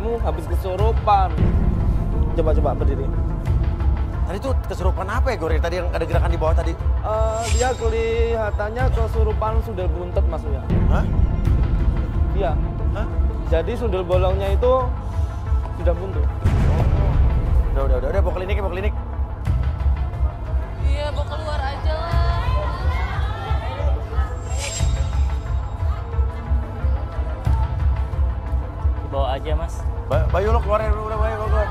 kamu habis kesurupan. Coba berdiri. Tadi tuh kesurupan apa ya, Gore? Tadi yang ada gerakan di bawah tadi. Dia kelihatannya kesurupan sundel buntet, Mas Uya. Hah? Iya. Hah? Jadi sundel bolongnya itu sudah buntu. Udah, bawa klinik. Iya, bawa keluar aja lah. Dibawa aja, Mas. Bayu lo keluar ya, udah Bayu keluar.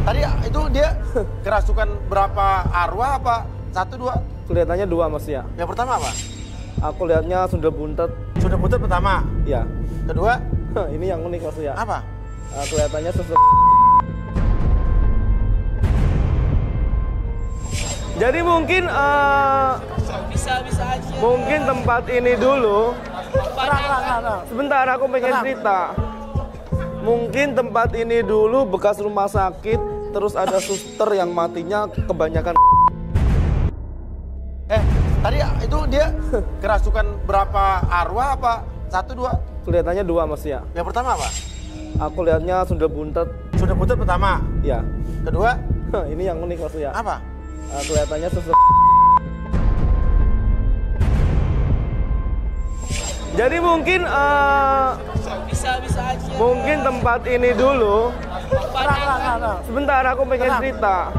Tadi itu dia kerasukan berapa arwah apa? 1, 2? Kelihatannya 2, Mas ya. Yang pertama apa? Aku lihatnya sundel buntet. Sudah putus pertama. Ya. Kedua? Ini yang unik, Mas ya. Apa? Kelihatannya Jadi mungkin Bisa aja. mungkin tempat ini dulu. Nah. Sebentar, aku pengen cerita. Mungkin tempat ini dulu bekas rumah sakit, terus ada suster yang matinya kebanyakan. Tadi itu dia kerasukan berapa arwah apa? 1, 2? Kelihatannya 2, Mas ya. Yang pertama apa? Aku lihatnya sundel buntet. Sudah putus pertama. Ya. Kedua? Ini yang unik, Mas ya. Apa? Kelihatannya suster. Jadi mungkin Bisa aja. mungkin tempat ini dulu. Nah. Sebentar, aku pengen cerita.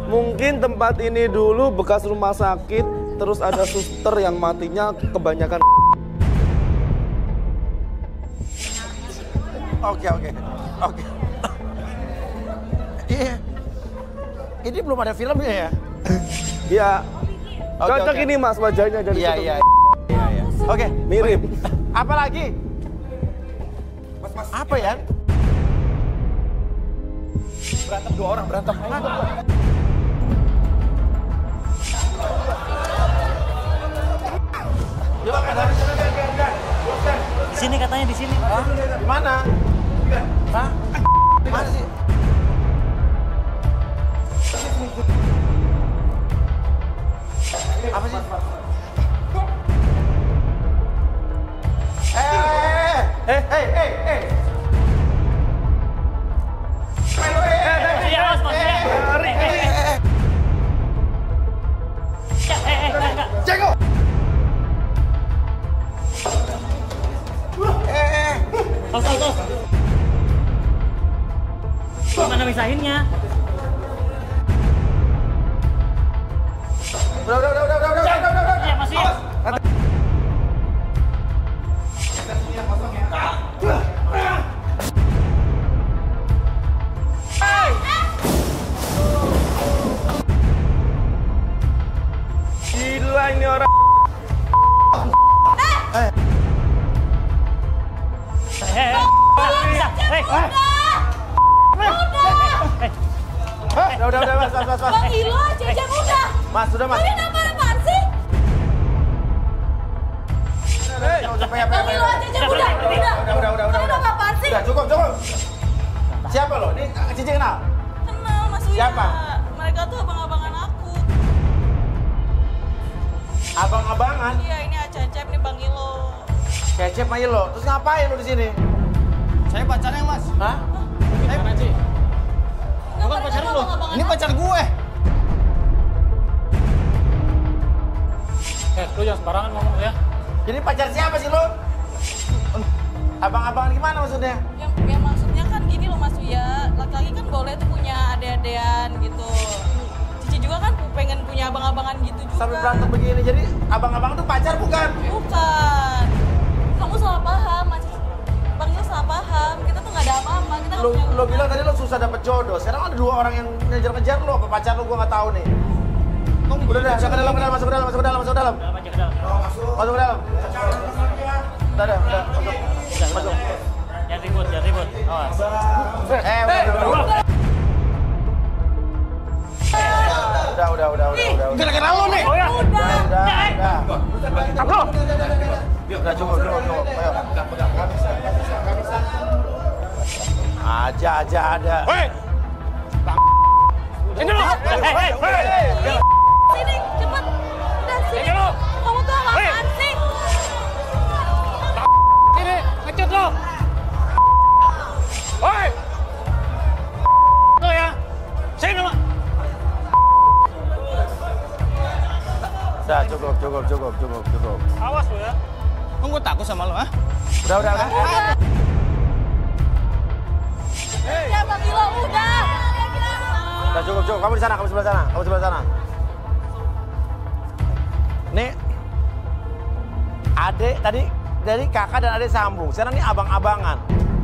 Mungkin tempat ini dulu bekas rumah sakit, terus ada suster yang matinya kebanyakan. Oke. Iya. Ini belum ada filmnya ya? Ya, Oke, cocok oke. ini, Mas, wajahnya dari situ. Iya. Oke, Mirip. apa lagi? Apa ya? Berantem 2 orang, berantem. Di sini katanya, di sini. Di mana? Hah? Mana sih? Apa sih? Iya, Mas, Mas. Enggak. Jago! Tos. Gimana misahinnya? Udah. Iya, masih. Gila ini orang. Bisa. Udah, Mas. Bang Ilo, Jajang udah. Mas, sudah, Mas. Kalian apaan sih? Bang Ilo, Jajang udah. Kalian apaan sih? Udah, cukup. Siapa lo? Ini Cici kenal? Kenal, Mas Uya. Siapa? Mereka tuh abang-abangan aku. Abang-abangan? Iya, ini Acecep nih Bang Ilo. Kecep sama Ilo. Terus ngapain lo di sini? Saya pacarnya, Mas. Hah? Gimana, Ci? Bukan pacar lu. Ini pacar gue. Lu jangan sembarangan ngomong ya. Jadi pacar siapa sih lo? Abang-abangan gimana maksudnya? Ya maksudnya kan gini loh Mas Uya. Laki-laki kan boleh tuh punya ade-adean gitu. Cici juga kan pengen punya abang-abangan gitu juga. Sampai berantem begini. Jadi abang-abang tuh pacar bukan? Bukan. Kamu salah paham, Mas. Bang Ilo salah paham. Kita tuh nggak ada apa-apa. Kita nggak punya Lo bilang tadi lo susah dapet jodoh. Sekarang ada 2 orang yang ngejar-ngejar lo. Apa pacar lo? Gue nggak tahu nih. Udah, masuk ke dalam. Apa aja ke dalam? Masuk ke dalam. Udah, masuk. Jangan ribut. Awas. Udah. Gara-gara lo nih. Udah, cukup. Ayo. Aja ada. Woi, Sini lu. Sini, cepet. Udah, sini. Kamu tuh apaan sih? Sini, ngecut lu. Woi. Lu ya. Sini lu. Udah, cukup. Awas lu ya. Emang gue takut sama lu, ha? Udah. Ya, Bang Ilo, udah. Udah cukup. Kamu di sana, kamu sebelah sana. Nih, adek tadi dari kakak dan adek sambung. Sekarang nih abang-abangan.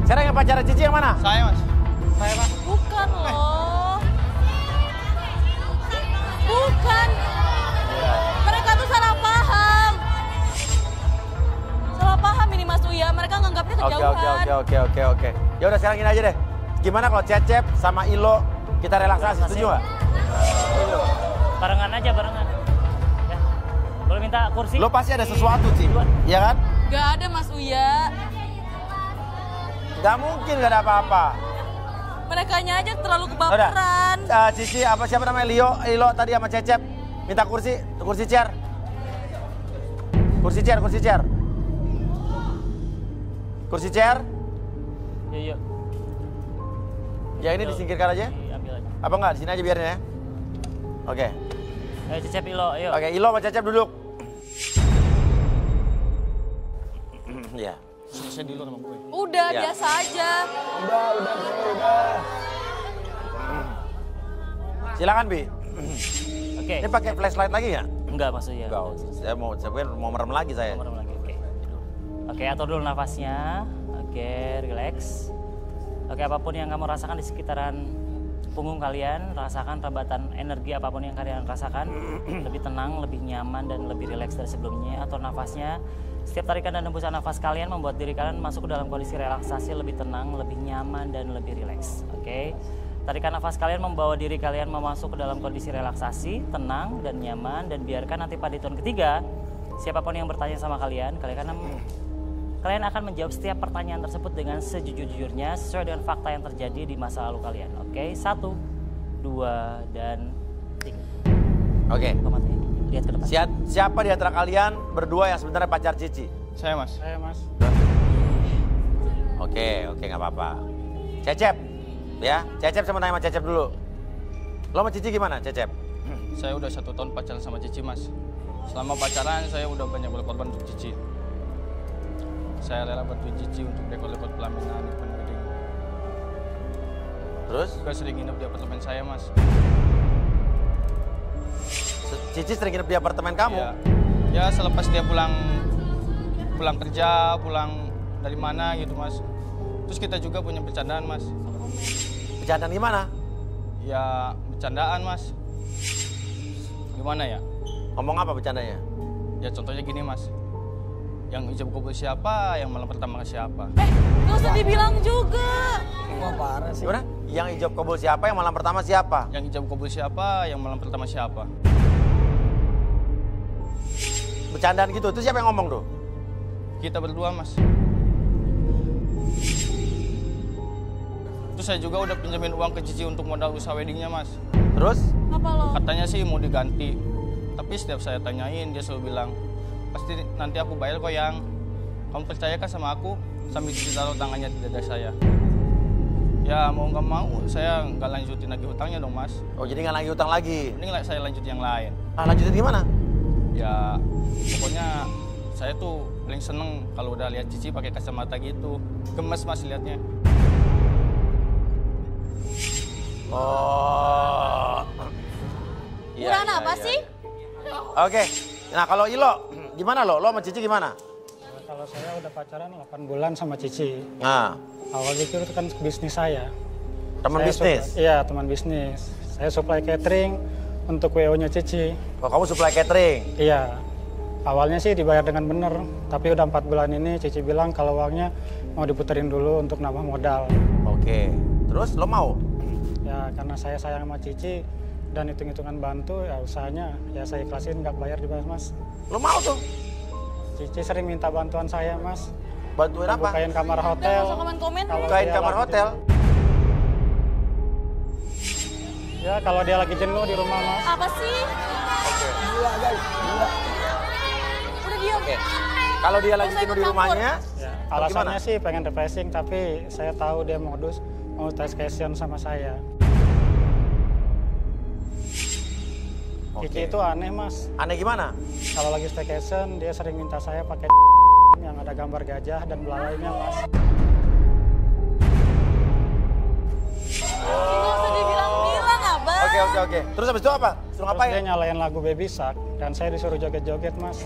Sekarang yang pacaran Cici yang mana? Saya, Mas. Bukan loh. Bukan. Mereka tuh salah paham. Salah paham ini Mas Uya. Mereka nganggapnya kejauhan. Oke. Ya udah sekarang gini aja deh. Gimana kalau Cecep sama Ilo kita relaksasi, setuju nggak? Barengan aja, barengan. Ya. Boleh minta kursi? Lo pasti ada sesuatu, Ci. Iya kan? Gak ada Mas Uya. Gak mungkin gak ada apa-apa. Merekanya aja terlalu Udah. kebaperan. Cici, siapa namanya? Ilo tadi sama Cecep. Minta kursi chair. Kursi chair. Yuk. Ya ini disingkirkan aja. Diambil aja. Apa enggak? Di sini aja biarnya ya. Oke. Ayo Cecep, Ilo, yuk. Oke, Ilo sama Cecep duduk. Ya. Selesai dulu sama gue. Udah, Ya. biasa aja. Silakan, Bi. Oke. Ini pakai flashlight lagi nggak? Enggak maksudnya. Enggak. Saya mau merem lagi saya. Nomor lagi, oke. Oke, atur dulu nafasnya. Oke, relax. Oke, apapun yang kamu rasakan di sekitaran punggung kalian, rasakan rebatan energi apapun yang kalian rasakan. Lebih tenang, lebih nyaman, dan lebih rileks dari sebelumnya. Atur nafasnya. Setiap tarikan dan hembusan nafas kalian membuat diri kalian masuk ke dalam kondisi relaksasi, lebih tenang, lebih nyaman, dan lebih rileks. Oke. Tarikan nafas kalian membawa diri kalian masuk ke dalam kondisi relaksasi, tenang, dan nyaman. Dan biarkan nanti pada hitungan ketiga, siapapun yang bertanya sama kalian akan menjawab setiap pertanyaan tersebut dengan sejujur-jujurnya sesuai dengan fakta yang terjadi di masa lalu kalian. Oke, 1, 2, dan 3. Oke. Pematnya, lihat ke depan. Siapa di antara kalian berdua yang sebenarnya pacar Cici? Saya, Mas. Oke, nggak apa-apa. Cecep, ya. Cecep sama tanya sama Cecep dulu. Lo sama Cici gimana, Cecep? Saya udah 1 tahun pacaran sama Cici, Mas. Selama pacaran saya udah banyak berkorban untuk Cici. Saya rela bantu Cici untuk rekod-rekod pelaminan, event wedding. Terus? Juga sering nginep di apartemen saya, Mas. Cici sering nginep di apartemen kamu? Ya, ya selepas dia pulang kerja, pulang dari mana gitu, Mas. Terus kita juga punya bercandaan, Mas. Bercandaan gimana? Ya, bercandaan, Mas. Gimana ya? Ngomong apa bercandanya? Ya contohnya gini, Mas. Yang ijab kabul siapa, yang malam pertama ke siapa. Gak usah dibilang juga. Gimana? Yang ijab kabul siapa, yang malam pertama siapa? Yang ijab kabul siapa, yang malam pertama siapa. Bercandaan gitu, itu siapa yang ngomong tuh? Kita berdua, Mas. Terus saya juga udah pinjemin uang ke Cici untuk modal usaha weddingnya, Mas. Terus? Apa lo? Katanya sih mau diganti. Tapi setiap saya tanyain, dia selalu bilang, pasti nanti aku bayar kok yang. Kamu percaya kan sama aku? Sambil Cici taruh tangannya di dada saya. Ya mau nggak mau, saya nggak lanjutin lagi hutangnya dong, Mas. Oh, jadi nggak lagi utang lagi? Mending saya lanjut yang lain. Lanjutin gimana? Ya pokoknya saya tuh paling seneng kalau udah lihat Cici pakai kacamata gitu. Gemes, Mas, liatnya. Oh. Ukuran apa sih? Oke. Nah, kalau Ilo, gimana lo? Lo sama Cici gimana? Kalau saya udah pacaran 8 bulan sama Cici. Nah, Awalnya itu kan bisnis saya. teman Saya bisnis? Iya, teman bisnis. Saya supply catering untuk WO-nya Cici. Oh, kamu supply catering? Iya. Awalnya sih dibayar dengan benar, tapi udah 4 bulan ini Cici bilang kalau uangnya mau diputerin dulu untuk nambah modal. Oke. Terus lo mau? Ya karena saya sayang sama Cici dan hitung-hitungan bantu, ya usahanya ya saya ikhlasin, nggak bayar dibayar, Mas. Lo mau tuh? Cici sering minta bantuan saya, Mas. Bantuin apa? Bukain kamar Udah hotel. gak usah komen-komen. Kalau Bukain dia kamar lagi- hotel? Ya kalau dia lagi jenuh di rumah Mas. Apa sih? Gila guys, gila. Udah diam. Oke. Kalau dia lagi jenuh di rumahnya, Ya, atau alasannya gimana? sih pengen refreshing, tapi saya tahu dia modus mau staycation sama saya. Oke. Cici itu aneh Mas. Aneh gimana? Kalau lagi staycation dia sering minta saya pakai yang ada gambar gajah dan belalainya Mas. Nggak usah dibilang-bilang, Abang. Oke. Terus habis itu apa? Suruh Terus ngapain? dia nyalain lagu Baby Shark dan saya disuruh joget-joget Mas.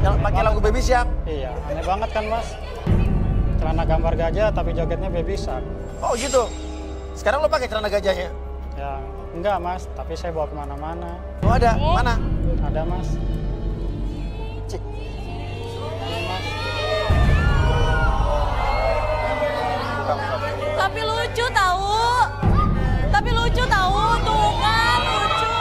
Yang pakai lagu Baby Shark. Iya, aneh banget kan Mas. Celana gambar gajah tapi jogetnya Baby Shark. Oh gitu. Sekarang lo pakai celana gajahnya? Ya enggak Mas, tapi saya bawa kemana-mana. Oh ada, mana? Ada Mas. Cik. Ini, Mas. Tapi lucu tahu. Tapi lucu tahu, tuh kan lucu.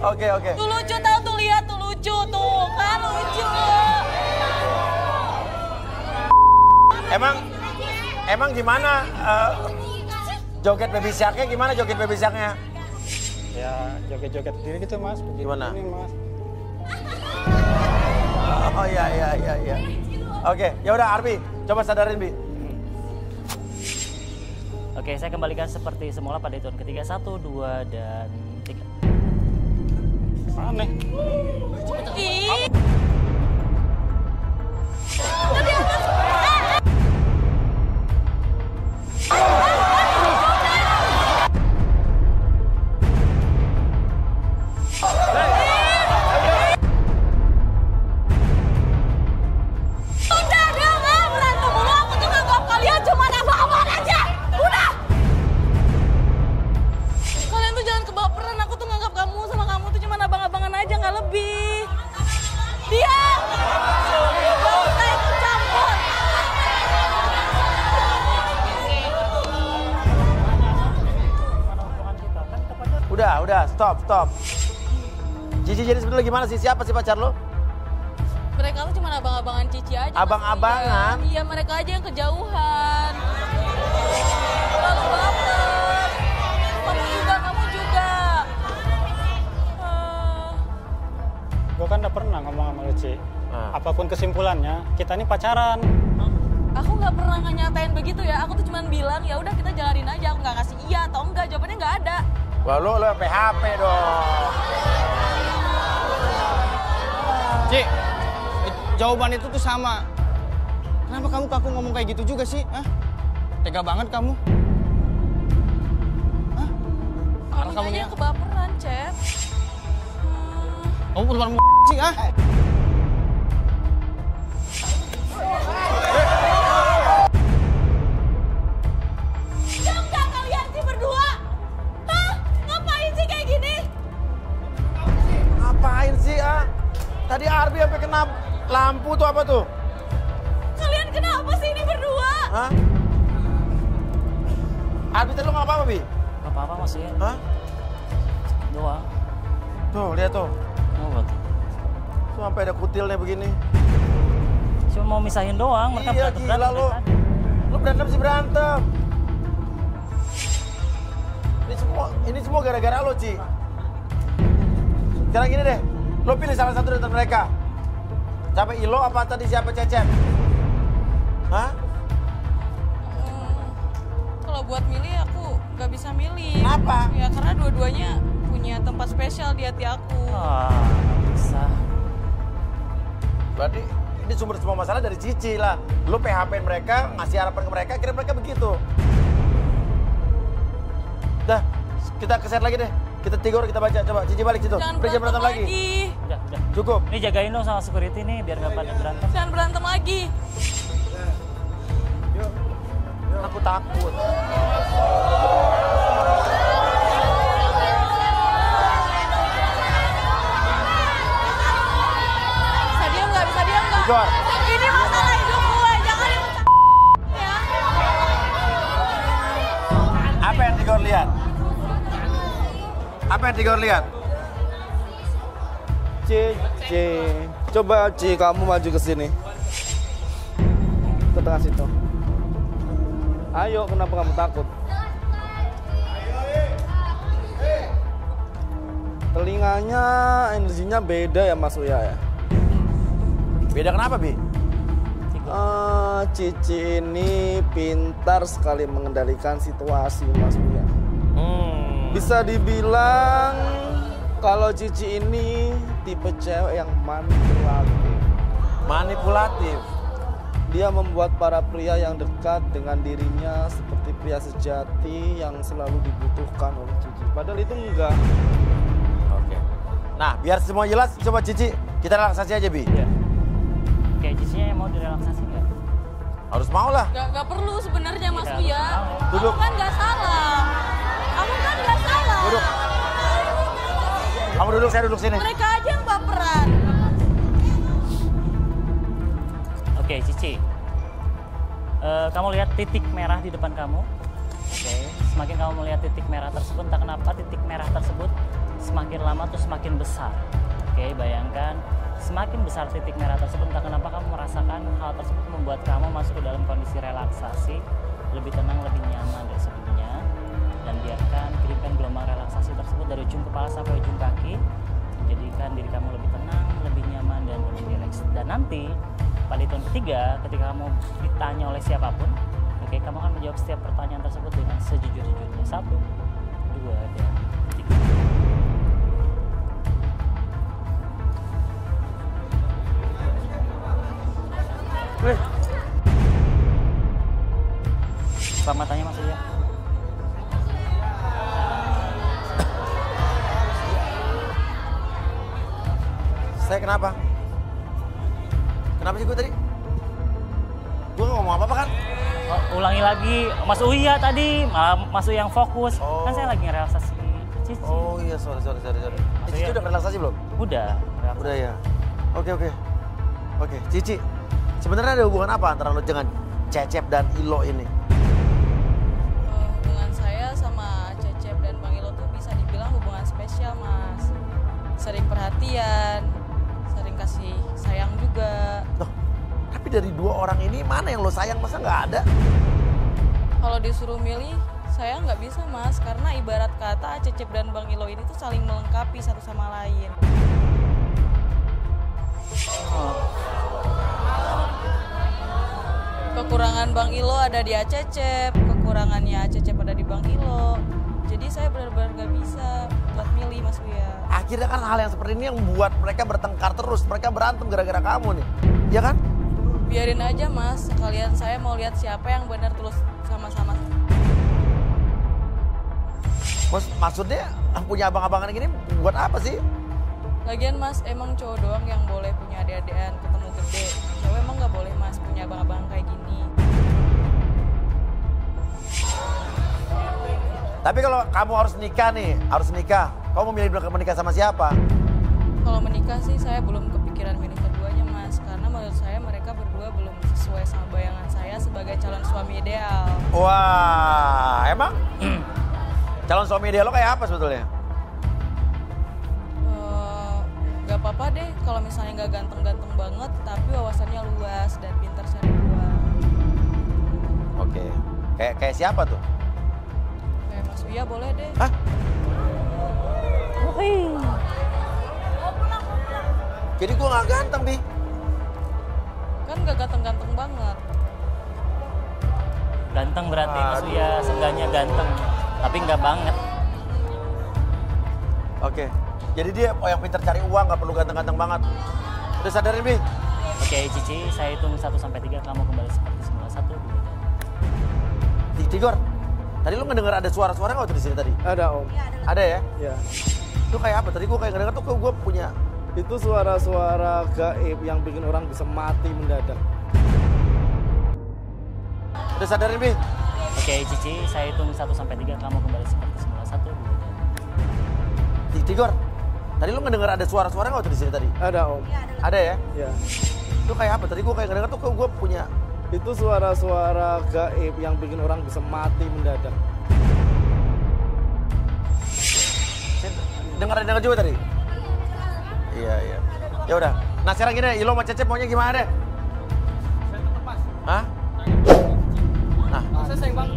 Oke. Tuh lucu tahu, tuh lihat tuh lucu, tuh kan lucu. Emang gimana joget Baby Shark-nya gimana joget Baby Shark-nya? Ya joget-joget sendiri gitu Mas. Begini, Gimana? Ini Mas. Oh iya. Oke, ya udah Arbi, coba sadarin Bi. Oke, saya kembalikan seperti semula pada hitungan ketiga. 1, 2, dan 3. Aneh. Ih. Tadi apa? Udah nggak berantem mulu, aku tuh nganggap kalian cuma abang-abang aja. Udah. Kalian tuh jangan kebaperan, aku tuh nganggap kamu sama kamu tuh cuma abang-abangan aja, nggak lebih. Diam. Nggak usah ikut campur. Udah, stop. Cici jadi sebenarnya gimana sih? Siapa sih pacar lo? Mereka tuh cuma abang-abangan Cici aja. Abang-abangan? Mas. Iya, mereka aja yang kejauhan. Lalu baper. Kamu juga. Gue kan udah pernah ngomong sama lu, Ci. Ah. Apapun kesimpulannya, kita ini pacaran. Aku nggak pernah nyatain begitu ya. Aku tuh cuma bilang ya udah kita jalanin aja. Aku nggak kasih iya atau enggak. Jawabannya nggak ada. Wah lo PHP dong. Cik, jawaban itu tuh sama. Kenapa kamu ke aku ngomong kayak gitu juga sih? Hah? Tega banget kamu. Hah? Karena Kamu aja kamunya- yang kebaperan, Cep. Kamu bukan sih, ah? Diam nggak kalian sih berdua? Hah? Ngapain sih kayak gini? Ngapain sih ah? Tadi Arbi sampai kena lampu tuh apa tuh? Kalian kenapa sih ini berdua? Hah? Arbi tadi lo nggak apa-apa Bi? Gak apa-apa Mas ya. Hah? Doang. Tuh lihat tuh. Oh, betul. Tuh sampai ada kutilnya begini. Cuma mau misahin doang. Mereka Iya berantem gila dari lo. tadi. Lo berantem sih berantem. Ini semua gara-gara lo Ci. Sekarang gini deh, lo pilih salah satu dari mereka. Siapa Ilo apa tadi siapa Cecep? Hah? Kalau buat milih aku nggak bisa milih. Kenapa? Ya karena dua-duanya punya tempat spesial di hati aku. Ah, bisa. Berarti ini sumber semua masalah dari Cici lah. Lo PHP mereka, ngasih harapan ke mereka, kira mereka begitu. Dah, kita keset lagi deh. Kita tigor, kita baca. Coba, Cici balik situ. Jangan Jangan berantem lagi. Udah. Cukup. Ini jagain dong sama security nih biar gak pada berantem. Jangan berantem lagi. Aku takut. Bisa diam nggak? Bisa diam nggak? Tigor. Ini masalah hidup gue. Jangan ikut ya. Apa yang Tigor lihat? Apa yang Tigor lihat? Cici. Coba Ci, kamu maju ke sini. Ke tengah situ. Ayo, kenapa kamu takut? Telinganya energinya beda ya Mas Uya ya. Beda kenapa, Bi? Cici ini pintar sekali mengendalikan situasi Mas Uya. Bisa dibilang kalau Cici ini tipe cewek yang manipulatif. Manipulatif. Dia membuat para pria yang dekat dengan dirinya seperti pria sejati yang selalu dibutuhkan oleh Cici. Padahal itu enggak. Oke. Nah, biar semua jelas, coba Cici, kita relaksasi aja, Bi. Ya. Oke, Cicinya mau direlaksasi nggak? Harus mau lah. Gak perlu sebenarnya Mas Iya, Uya. Duduk. Kamu kan gak salah. Kamu kan gak salah. Duduk. Kamu duduk, saya duduk sini. Mereka aja yang baperan. Oke, Cici. Kamu lihat titik merah di depan kamu. Oke, semakin kamu melihat titik merah tersebut, entah kenapa titik merah tersebut semakin lama tuh semakin besar. Oke, bayangkan semakin besar titik merah tersebut, entah kenapa kamu merasakan hal tersebut membuat kamu masuk ke dalam kondisi relaksasi, lebih tenang, lebih nyaman dari sebelumnya. Dan biarkan kirimkan gelombang relaksasi tersebut dari ujung kepala sampai ujung kaki, menjadikan diri kamu lebih tenang, lebih nyaman, dan lebih rileks. Dan nanti pada hitungan ketiga, ketika kamu ditanya oleh siapapun, oke, kamu akan menjawab setiap pertanyaan tersebut dengan sejujur-jujurnya. 1, 2, dan 3. Selamat tanya Mas Uya. Saya kenapa? Kenapa sih gue tadi? Gue gak ngomong apa-apa kan? Ulangi lagi, Mas Uya tadi, malah Mas Uya yang fokus. Kan saya lagi ngerelaksasi Cici. Oh iya, sorry. Cici udah relaksasi belum? Udah. Udah ya. Oke, Cici. Sebenarnya ada hubungan apa antara lo dengan Cecep dan Ilo ini? Hubungan saya sama Cecep dan Bang Ilo tuh bisa dibilang hubungan spesial, Mas. Sering perhatian, sering kasih sayang juga. Loh, tapi dari dua orang ini mana yang lo sayang? Masa nggak ada? Kalau disuruh milih, saya nggak bisa, Mas. Karena ibarat kata Cecep dan Bang Ilo ini tuh saling melengkapi satu sama lain. Kekurangan Bang Ilo ada di Cecep, kekurangannya Cecep ada di Bang Ilo. Jadi saya benar-benar gak bisa buat milih, Mas Uya. Akhirnya kan hal yang seperti ini yang membuat mereka bertengkar terus. Mereka berantem gara-gara kamu nih. Ya kan? Biarin aja, Mas. Sekalian saya mau lihat siapa yang benar tulus sama-sama. Maksudnya punya abang-abangan gini buat apa sih? Lagian, Mas, emang cowok doang yang boleh punya adik-adikan ketemu gede. Cewek emang gak boleh, Mas, punya abang-abang kayak gini. Tapi kalau kamu harus nikah, kamu mau milih menikah sama siapa? Kalau menikah sih saya belum kepikiran milih keduanya, Mas. Karena menurut saya mereka berdua belum sesuai sama bayangan saya sebagai calon suami ideal. Wah, emang? Calon suami ideal lo kayak apa sebetulnya? Gak apa-apa deh kalau misalnya gak ganteng-ganteng banget, tapi wawasannya luas dan pintar cari uang. Oke, kayak siapa tuh? Kayak Mas Uya boleh deh. Hah? Jadi gue gak ganteng, Bi? Kan gak ganteng-ganteng banget. Ganteng berarti Mas Uya, seenggaknya ganteng, tapi nggak banget. Oke, jadi dia yang pintar cari uang, gak perlu ganteng-ganteng banget. Udah sadarin, Bi? Oke, Cici, saya hitung 1 sampai 3, kamu kembali seperti semula. 1, 2, 3. Tigor, tadi lu ngedenger ada suara-suara nggak waktu di sini tadi? Ada Om. Ada ya? Ya. Itu kayak apa? Tadi gue kayak ngedenger tuh gue punya. Itu suara-suara gaib yang bikin orang bisa mati mendadak. Udah sadarin, Bi? Oke, Cici, saya hitung 1 sampai 3, kamu kembali seperti semula. 1, 2, 3. Tigor, tadi lu ngedenger ada suara-suara nggak waktu di sini tadi? Ada Om. Ada ya? Ya. Itu kayak apa? Tadi gue kayak ngedenger tuh gue punya. Itu suara-suara gaib yang bikin orang bisa mati mendadak. Dengar juga tadi? Iya. Ya udah. Nah sekarang gini, Ilo sama Cecep maunya gimana deh? Saya tetap pas. Hah? Nah. Saya sayang Bang.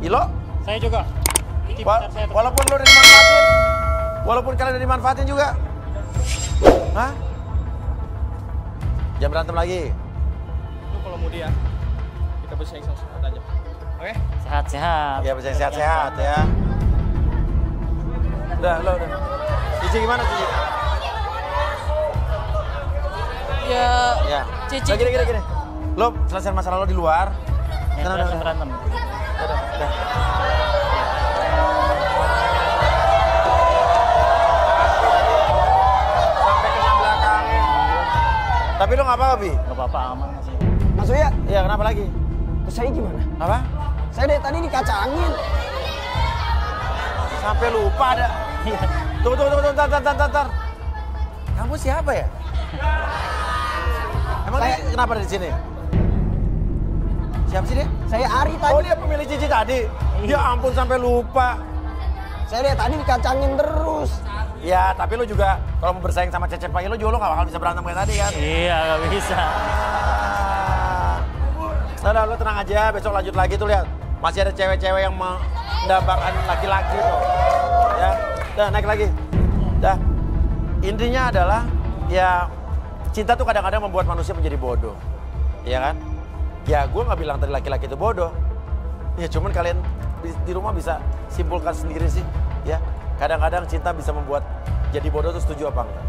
Ilo? Saya juga. Walaupun lo udah dimanfaatin, Walaupun kalian udah dimanfaatin juga. Hah? Jangan berantem lagi. Lu kalau mau dia, kita bersaing sama aja. Oke? Sehat-sehat. Ya bersaing sehat-sehat ya. Udah, lo udah. Cici gimana Cici? Ya, Ya. Cici Nah, gini. Lo selesai masalah lo di luar. Ya, Udah. berantem. Udah. Sampai kena belakangnya. Tapi lo nggak apa-apa, Bi? Gak apa-apa, aman masih. Mas Uya, Iya, kenapa lagi? terus saya gimana? Apa? Saya dari tadi dikacangin. Sampai lupa ada. Iya. Tunggu, ntar. Kamu siapa ya? Emang dia kenapa ada di sini? Siapa sih dia? Saya Ari tadi. Oh, dia pemilik Cici tadi. Ya ampun, sampai lupa. Saya dari tadi dikacangin terus. Ya, tapi lu juga kalau mau bersaing sama Cecep lagi, lu juga lu gak bakal bisa berantem kayak tadi kan? Iya, gak bisa. Udah, lu tenang aja, besok lanjut lagi tuh lihat. Masih ada cewek-cewek yang mendambakan laki-laki tuh. Ya, udah naik lagi. Dah. Intinya adalah ya cinta tuh kadang-kadang membuat manusia menjadi bodoh. Iya kan? Ya gue gak bilang tadi laki-laki itu bodoh. Ya cuman kalian di rumah bisa simpulkan sendiri sih. Ya, kadang-kadang cinta bisa membuat jadi bodoh tuh setuju apa enggak?